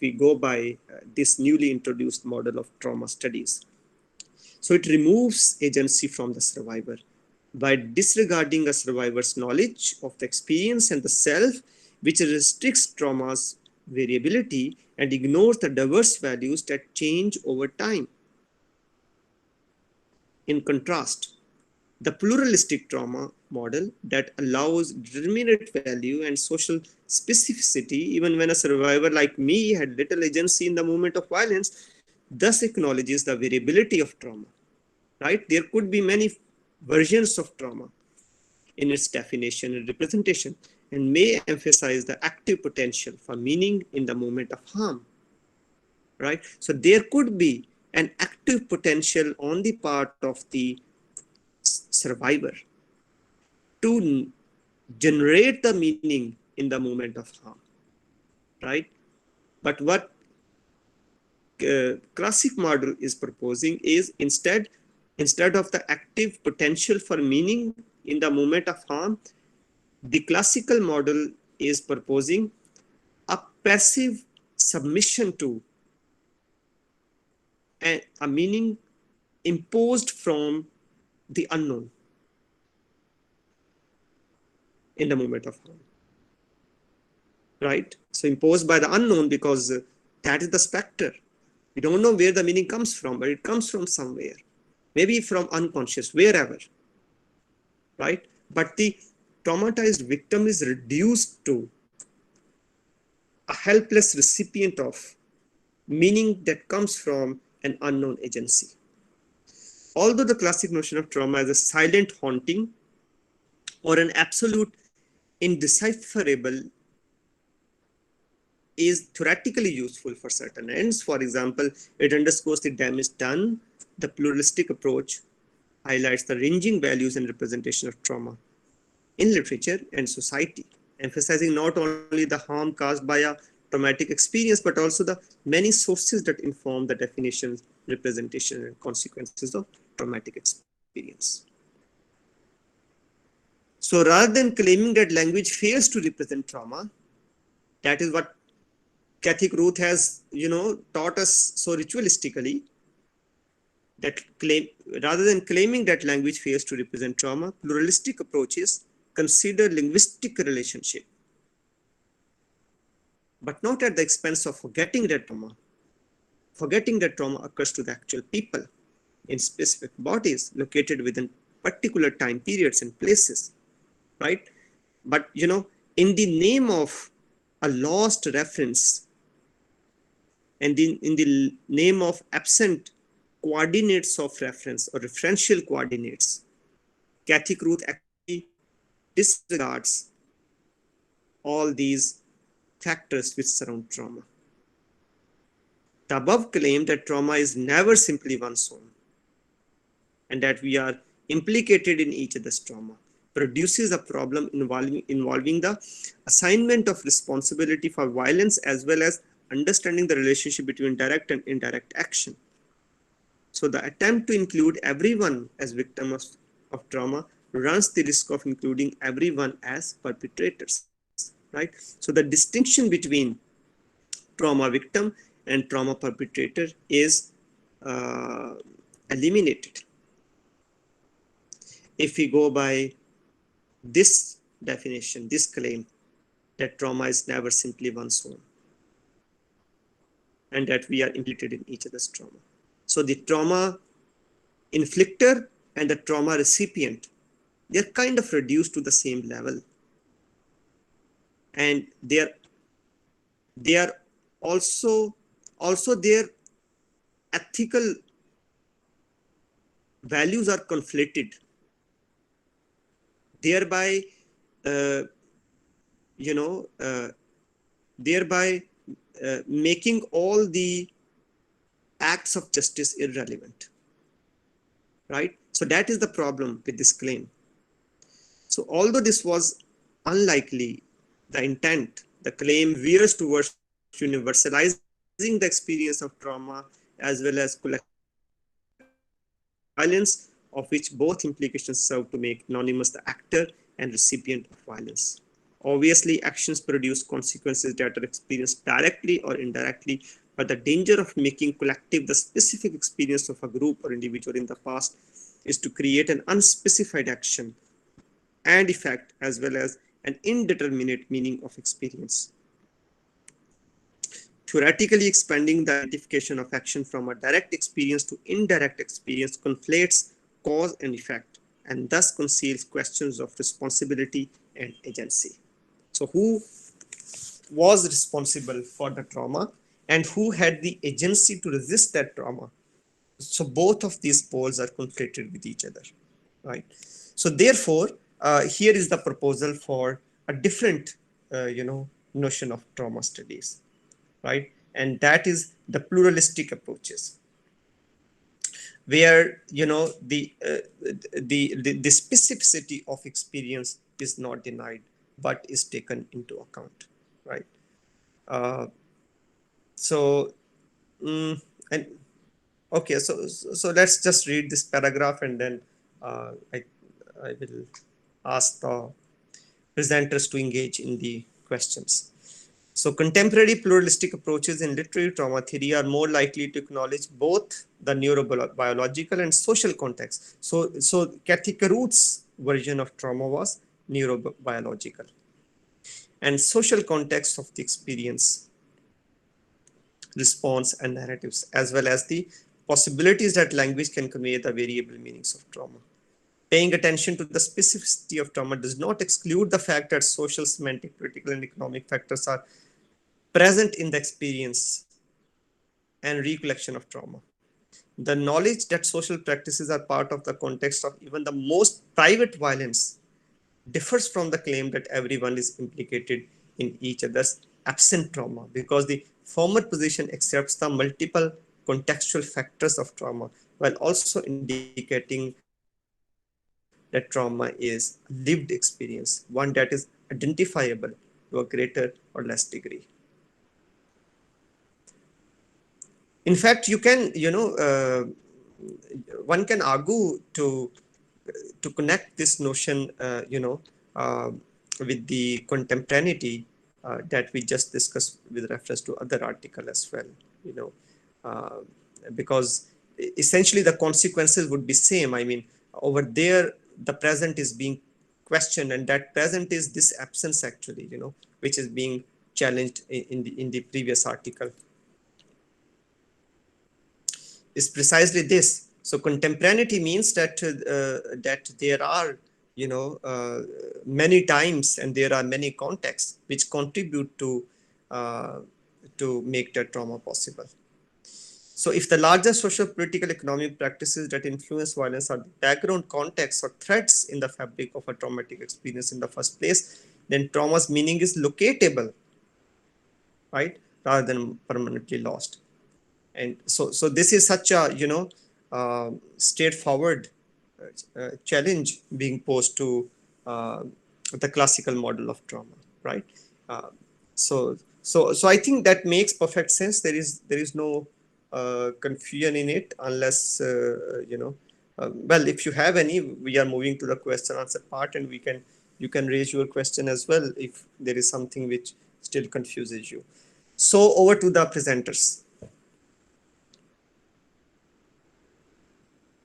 Speaker 1: we go by this newly introduced model of trauma studies. So it removes agency from the survivor by disregarding a survivor's knowledge of the experience and the self, which restricts trauma's variability and ignores the diverse values that change over time. In contrast, the pluralistic trauma model that allows determinate value and social specificity, even when a survivor like me had little agency in the moment of violence, thus acknowledges the variability of trauma, right? There could be many versions of trauma in its definition and representation, and may emphasize the active potential for meaning in the moment of harm, right? So there could be an active potential on the part of the survivor to generate the meaning in the moment of harm, right? But what classic model is proposing is instead of the active potential for meaning in the moment of harm, the classical model is proposing a passive submission to a meaning imposed from the unknown in the moment of harm, right? So imposed by the unknown, because that is the specter. We don't know where the meaning comes from, but it comes from somewhere, maybe from unconscious, wherever, right? But the traumatized victim is reduced to a helpless recipient of meaning that comes from an unknown agency. Although the classic notion of trauma as a silent haunting or an absolute indecipherable is theoretically useful for certain ends. For example, it underscores the damage done. The pluralistic approach highlights the ranging values and representation of trauma in literature and society, emphasizing not only the harm caused by a traumatic experience, but also the many sources that inform the definitions, representation, and consequences of traumatic experience. So rather than claiming that language fails to represent trauma, that is what Catholic Ruth has, taught us so ritualistically, that rather than claiming that language fails to represent trauma, pluralistic approaches consider linguistic relationship, but not at the expense of forgetting that trauma occurs to the actual people in specific bodies located within particular time periods and places, right? But in the name of a lost reference, and in the name of absent coordinates of reference or referential coordinates, Kathy Ruth actually disregards all these factors which surround trauma. The above claim that trauma is never simply one's own and that we are implicated in each other's trauma produces a problem involving the assignment of responsibility for violence as well as understanding the relationship between direct and indirect action. So the attempt to include everyone as victims of trauma runs the risk of including everyone as perpetrators, right? So the distinction between trauma victim and trauma perpetrator is uh, eliminated if we go by this definition, this claim that trauma is never simply one's own and that we are implicated in each other's trauma. So the trauma inflictor and the trauma recipient, they're kind of reduced to the same level, and they are also their ethical values are conflicted, thereby uh, you know thereby making all the acts of justice irrelevant, right? So that is the problem with this claim. So although this was unlikely, the intent, the claim veers towards universalizing the experience of trauma as well as collective violence, of which both implications serve to make anonymous the actor and recipient of violence. Obviously, actions produce consequences that are experienced directly or indirectly, but the danger of making collective the specific experience of a group or individual in the past is to create an unspecified action and effect as well as an indeterminate meaning of experience. Theoretically, expanding the identification of action from a direct experience to indirect experience conflates cause and effect and thus conceals questions of responsibility and agency. So, who was responsible for the trauma and who had the agency to resist that trauma? So, both of these poles are conflicted with each other, right? So, therefore, here is the proposal for a different, notion of trauma studies, right? And that is the pluralistic approaches, where the specificity of experience is not denied but is taken into account, right? Uh, so mm, and okay, so let's just read this paragraph and then I will ask the presenters to engage in the questions. So contemporary pluralistic approaches in literary trauma theory are more likely to acknowledge both the neurobiological and social context. So Kathy Carruth's version of trauma was neurobiological and social context of the experience, response, and narratives, as well as the possibilities that language can convey the variable meanings of trauma. Paying attention to the specificity of trauma does not exclude the fact that social, semantic, political, and economic factors are present in the experience and recollection of trauma. The knowledge that social practices are part of the context of even the most private violence differs from the claim that everyone is implicated in each other's absent trauma, because the former position accepts the multiple contextual factors of trauma while also indicating that trauma is a lived experience, one that is identifiable to a greater or less degree. In fact, one can argue to connect this notion, uh, with the contemporaneity that we just discussed with reference to other article as well, you know, uh, because essentially the consequences would be same. I mean, over there, the present is being questioned, and that present is this absence actually, which is being challenged in the previous article is precisely this. So contemporaneity means that there are, many times, and there are many contexts which contribute uh, to make that trauma possible. So if the larger social, political, economic practices that influence violence are the background context or threats in the fabric of a traumatic experience in the first place, then trauma's meaning is locatable, right, rather than permanently lost. And so this is such a, straightforward challenge being posed to uh, the classical model of trauma, right? uh, so I think that makes perfect sense. There is no confusion in it, unless well, if you have any, we are moving to the question answer part, and you can raise your question as well if there is something which still confuses you. So over to the presenters.